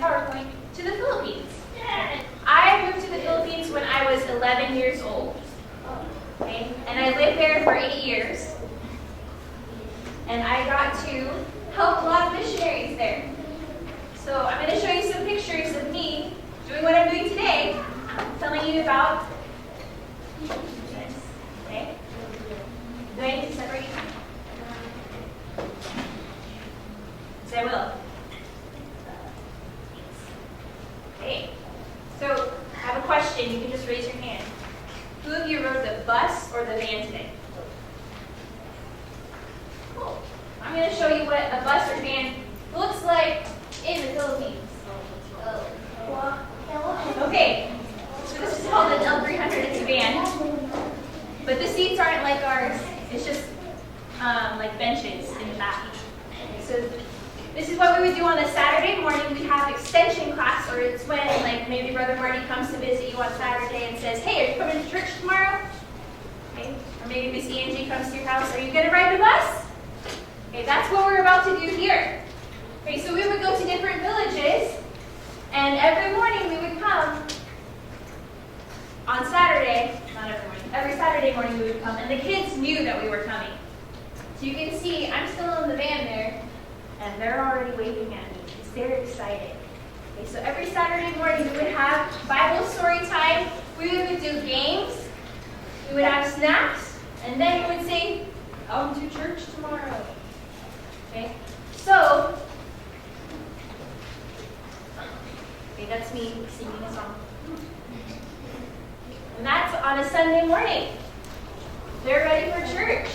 PowerPoint, to the Philippines. I moved to the Philippines when I was 11 years old. Okay? And I lived there for 8 years. And I got to help a lot of missionaries there. So I'm going to show you some pictures of me doing what I'm doing today, telling you about this. Okay? Do I need to separate you? Yes, I will. Okay. So I have a question. You can just raise your hand. Who of you rode the bus or the van today? Cool. I'm going to show you what a bus or van looks like in the Philippines. Okay, so this is called an L300. It's a van, but the seats aren't like ours. It's just like benches in the back. So this is what we would do on a Saturday morning. We have extension class, or it's when like maybe Brother Marty comes to visit you on Saturday and says, "Hey, are you coming to church tomorrow?" Okay, or maybe Miss Angie comes to your house. Are you going to ride the bus? Okay, that's what we're about to do here. Okay, so we would go to different villages, and every morning we would come on Saturday, not every morning, every Saturday morning we would come, and the kids knew that we were coming. So you can see I'm still in the van there, and they're already waving at me because they're excited. Okay, so every Saturday morning we would have Bible story time, we would do games, we would have snacks, and then we would say, "Come to church tomorrow." Okay, so that's me singing a song. And that's on a Sunday morning. They're ready for church.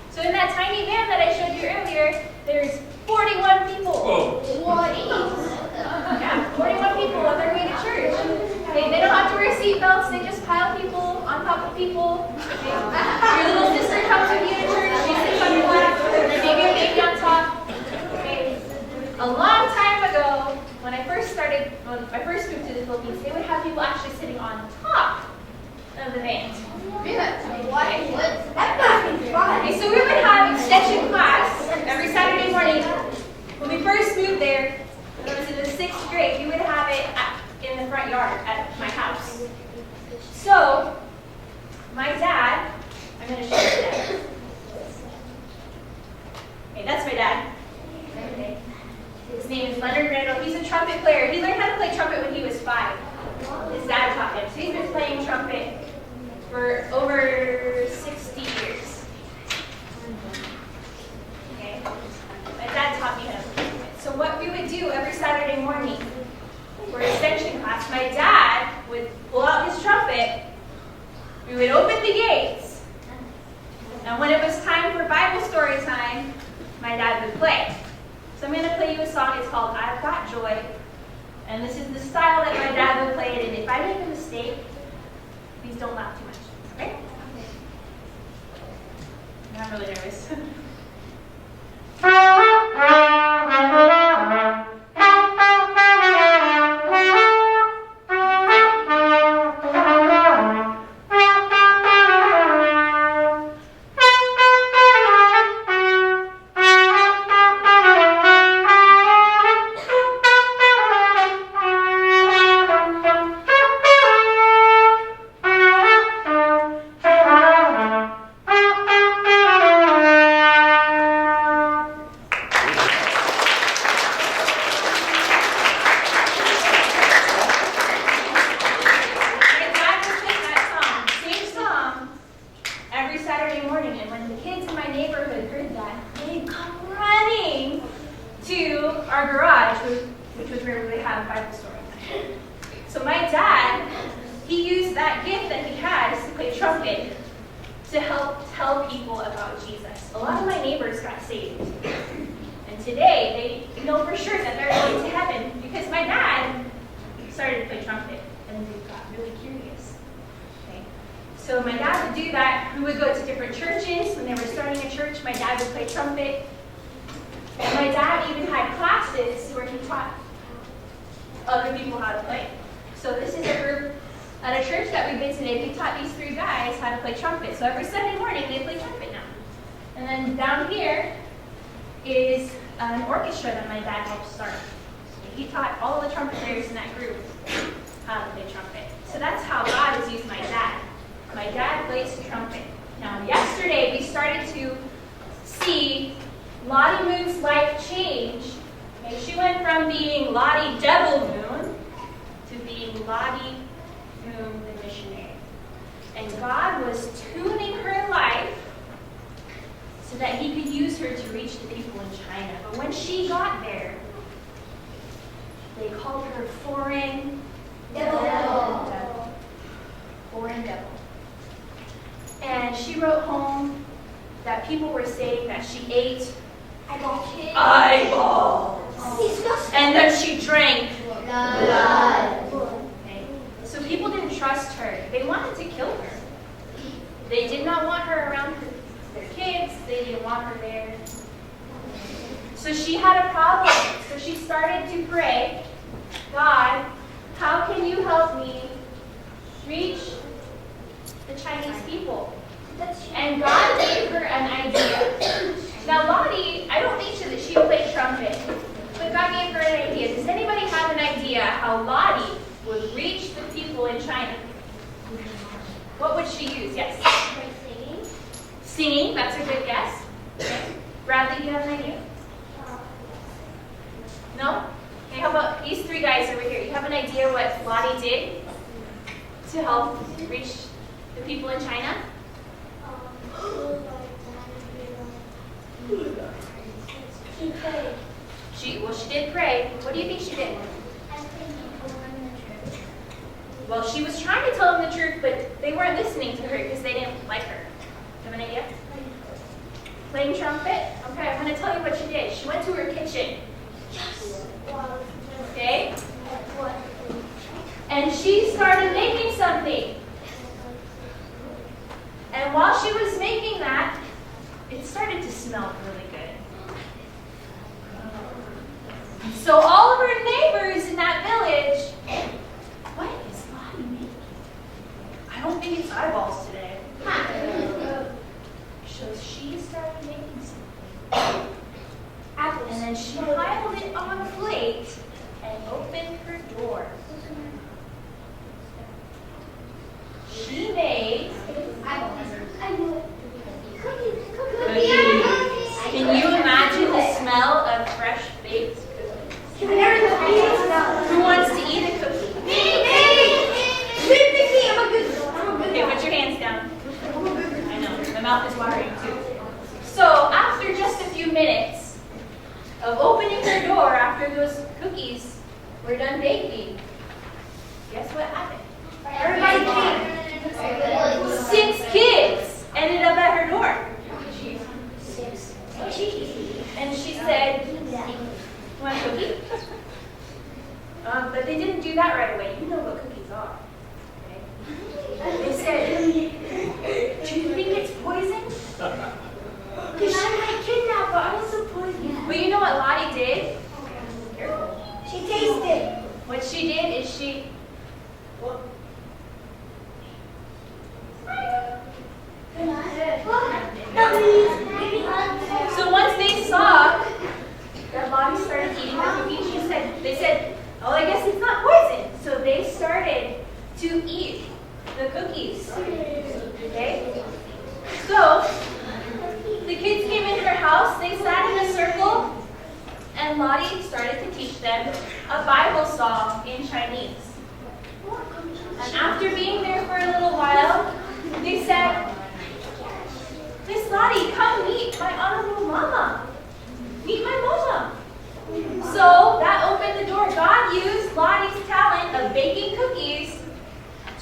So in that tiny van that I showed you earlier, there's 41 people. Whoa. 40. Yeah, 41 people on their way to church. They don't have to wear seatbelts. They just pile people on top of people. Okay. Your little sister comes with you to church. She sits on your lap. And then maybe a baby on top. Okay. A long time ago, when I first moved to the Philippines, they would have people actually sitting on top of the van. Okay, so we would have extension class every Saturday morning. When we first moved there, when I was in the 6th grade, we would have it in the front yard at my house. So, my dad, I'm going to show you that. Okay, that's my dad. Okay. His name is Leonard Randall. He's a trumpet player. He learned how to play trumpet when he was 5. His dad taught him. So he's been playing trumpet for over 60 years. Okay. My dad taught me how to play trumpet. So what we would do every Saturday morning for extension class, my dad would pull out his trumpet. We would open the gates. And when it was time for Bible story time, my dad would play. So I'm going to play you a song. It's called "I've Got Joy." And this is the style that my dad would play it in. If I make a mistake, please don't laugh too much. Okay? I'm really nervous. To help tell people about Jesus. A lot of my neighbors got saved. And today, they know for sure that they're going to heaven because my dad started to play trumpet and they got really curious. Okay? So my dad would do that. We would go to different churches. When they were starting a church, my dad would play trumpet. And my dad even had classes where he taught other people how to play. So this is a group at a church that we've been today. We taught these 3 guys how to play trumpet. So every Sunday morning they play trumpet now. And then down here is an orchestra that my dad helped start. He taught all the trumpet players in that group how to play trumpet. So that's how God has used my dad. My dad plays trumpet. Now, yesterday we started to see Lottie Moon's life change. Okay, she went from being Lottie Devil Moon to being Lottie Moon the missionary. And God was tuning her life so that he could use her to reach the people in China. But when she got there, they called her Foreign Devil. Foreign Devil. And she wrote home that people were saying that she ate eyeballs. And that she drank blood. Okay. So people didn't trust her. They wanted to kill her. They did not want her around their kids. They didn't want her there. So she had a problem. So she started to pray, God, how can you help me reach the Chinese people? And God gave her an idea. Now Lottie, I don't think that she played trumpet, but God gave her an idea. Does anybody have an idea how Lottie would reach the people in China? What would she use? Yes? Singing. Singing, that's a good guess. Okay. Bradley, do you have an idea? No? Okay, how about these three guys over here? You have an idea what Lottie did to help reach the people in China? She prayed. She did pray. What do you think she did? I think he told them the truth. Well, she was trying to tell them the truth, but they weren't listening to her because they didn't like her. Have an idea? Playing trumpet? Okay, I'm going to tell you what she did. She went to her kitchen. Yes. Okay? And she started making something. And while she was making that, it started to smell really good. So all of her neighbors in that village, what is Lottie making? I don't think it's eyeballs today. So she started making something. Apples. And then she piled it on a plate and opened her door. She made I knew it. Cookies. cookies. Can you imagine the smell of fresh baked cookies? Who wants to eat a cookie? Me. Okay, put your hands down. I know, my mouth is watering too. So after just a few minutes of opening her door after those cookies were done baking, guess what happened? Everybody came. 6 kids ended up at her door. And she said, "You want a cookie?" But they didn't do that right away. You know what cookies are. Okay? They said, "Do you think it's poison?" Because she might kidnap her. I was so poisoned. But you know what Lottie did? Careful. She tasted. What she did is she... So once they saw that Lottie started eating the cookies, they said, "Oh, I guess it's not poison." So they started to eat the cookies. Okay? So the kids came into her house, they sat in a circle, and Lottie started to teach them a Bible song in Chinese. And after being there for a little while, they said, "Miss Lottie, come meet my honorable mama. Meet my mama." So that opened the door. God used Lottie's talent of baking cookies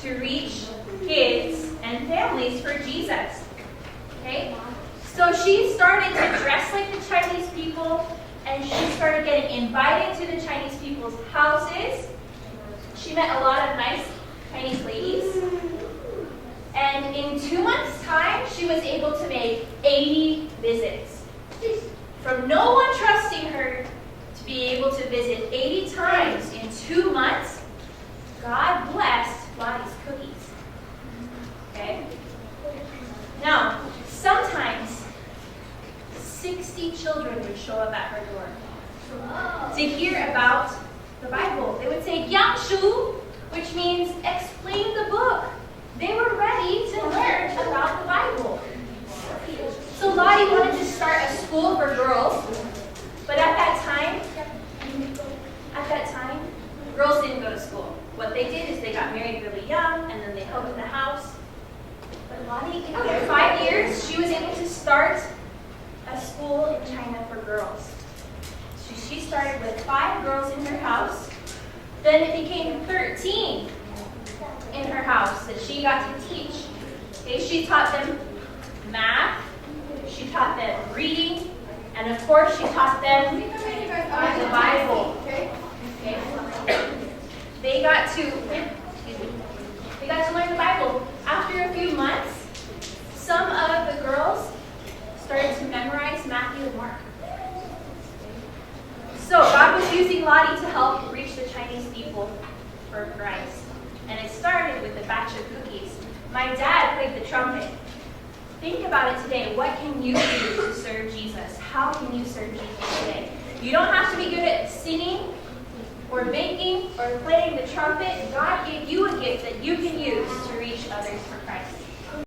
to reach kids and families for Jesus. Okay? So she started to dress like the Chinese people, and she started getting invited to the Chinese people's houses. She met a lot of nice Chinese ladies. And in 2 months' time, she was able to make 80 visits. From no one trusting her to be able to visit 80 times in 2 months, God blessed Lottie's cookies. Okay? Now, sometimes 60 children would show up at her door to hear about the Bible. They would say Yangshu, which means explain the book. They were ready to learn about the Bible. So Lottie wanted to start a school for girls, but at that time, girls didn't go to school. What they did is they got married really young, and then they helped in the house. But Lottie, after 5 years, she was able to start a school in China for girls. So she started with 5 girls in her house. Then it became 13 in her house that she got to teach. Okay, she taught them math, she taught them reading, and of course she taught them the Bible. Okay. They got to learn the Bible. After a few months, some of the girls started to memorize Matthew and Mark. So God was using Lottie to help reach the Chinese people for Christ. And it started with a batch of cookies. My dad played the trumpet. Think about it today. What can you do to serve Jesus? How can you serve Jesus today? You don't have to be good at singing or baking or playing the trumpet. God gave you a gift that you can use to reach others for Christ.